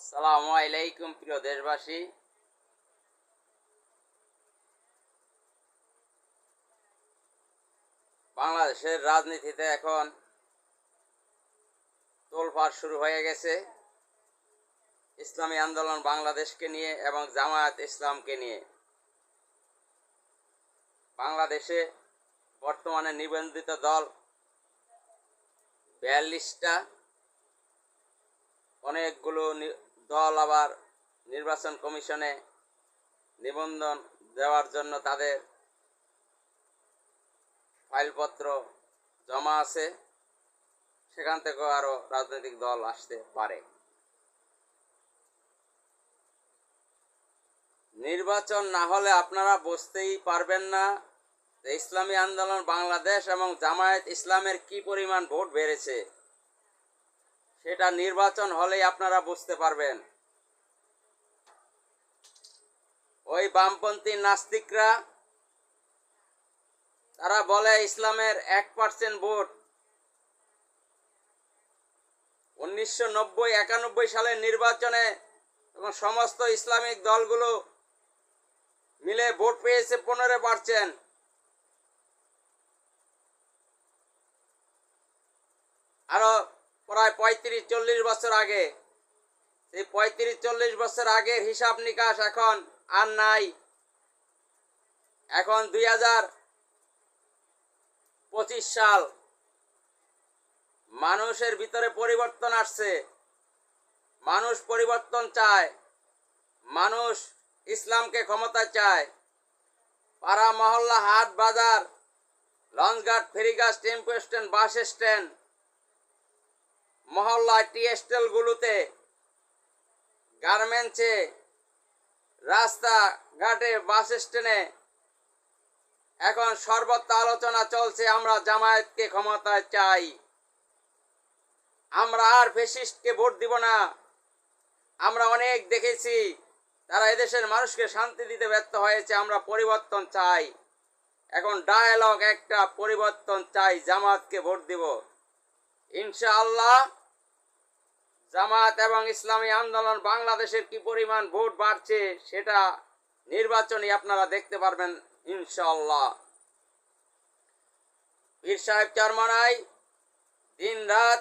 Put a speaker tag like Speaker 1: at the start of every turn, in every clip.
Speaker 1: আসসালামু আলাইকুম প্রিয় দেশবাসী। বাংলাদেশের রাজনীতিতে এখন তোলপাড় শুরু হয়ে গেছে ইসলামী আন্দোলন বাংলাদেশকে নিয়ে এবং জামায়াত ইসলামকে নিয়ে। বাংলাদেশে বর্তমানে নিবন্ধিত দল 42টা, অনেকগুলো দল আবার নির্বাচন কমিশনে নিবন্ধন দেওয়ার জন্য তাদের ফাইলপত্র জমা আছে, সেখান থেকেও আরও রাজনৈতিক দল আসতে পারে। নির্বাচন না হলে আপনারা বুঝতেই পারবেন না যে ইসলামী আন্দোলন বাংলাদেশ এবং জামায়াত ইসলামের কি পরিমাণ ভোট বেড়েছে। সেটা নির্বাচন হলেই আপনারা বুঝতে পারবেন। ওই বামপন্থী নাস্তিকরা তারা বলে ইসলামের 1% ভোট। 1990-91 সালের নির্বাচনে তখন সমস্ত ইসলামিক দলগুলো মিলে ভোট পেয়েছে 15%। আরো প্রায় 35-40 বছর আগে, সেই 35-40 বছর আগের হিসাব নিকাশ এখন আর নাই। এখন 2025 সাল, মানুষের ভিতরে পরিবর্তন আসছে। মানুষ পরিবর্তন চায়, মানুষ ইসলামকে ক্ষমতা চায়। পাড়া মহল্লা, হাট বাজার, লঞ্চঘাট, ফেরিঘাট, টেম্পো স্ট্যান্ড, বাস স্ট্যান্ড, মহল্লায় টি স্টলগুলোতে, গার্মেন্টসে, রাস্তাঘাটে, বাস স্ট্যান্ডে এখন সর্বত্র আলোচনা চলছে আমরা জামায়াতকে ক্ষমতায় চাই। আমরা আর ফ্যাসিস্টকে ভোট দিব না। আমরা অনেক দেখেছি তারা এদেশের মানুষকে শান্তি দিতে ব্যর্থ হয়েছে। আমরা পরিবর্তন চাই। এখন ডায়ালগ একটা, পরিবর্তন চাই, জামায়াতকে ভোট দিব। ইনশাআল্লাহ জামায়াত এবং ইসলামী আন্দোলন বাংলাদেশের কি পরিমাণ ভোট বাড়ছে সেটা নির্বাচনে আপনারা দেখতে পারবেন ইনশাআল্লাহ। পীর সাহেব চরমনাই দিন রাত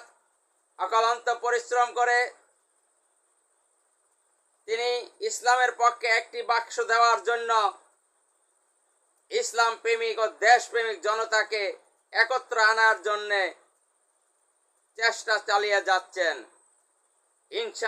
Speaker 1: অক্লান্ত পরিশ্রম করে তিনি ইসলামের পক্ষে একটি বাক্স দেওয়ার জন্য ইসলাম প্রেমিক ও দেশপ্রেমিক জনতাকে একত্র আনার জন্য চেষ্টা চালিয়ে যাচ্ছেন।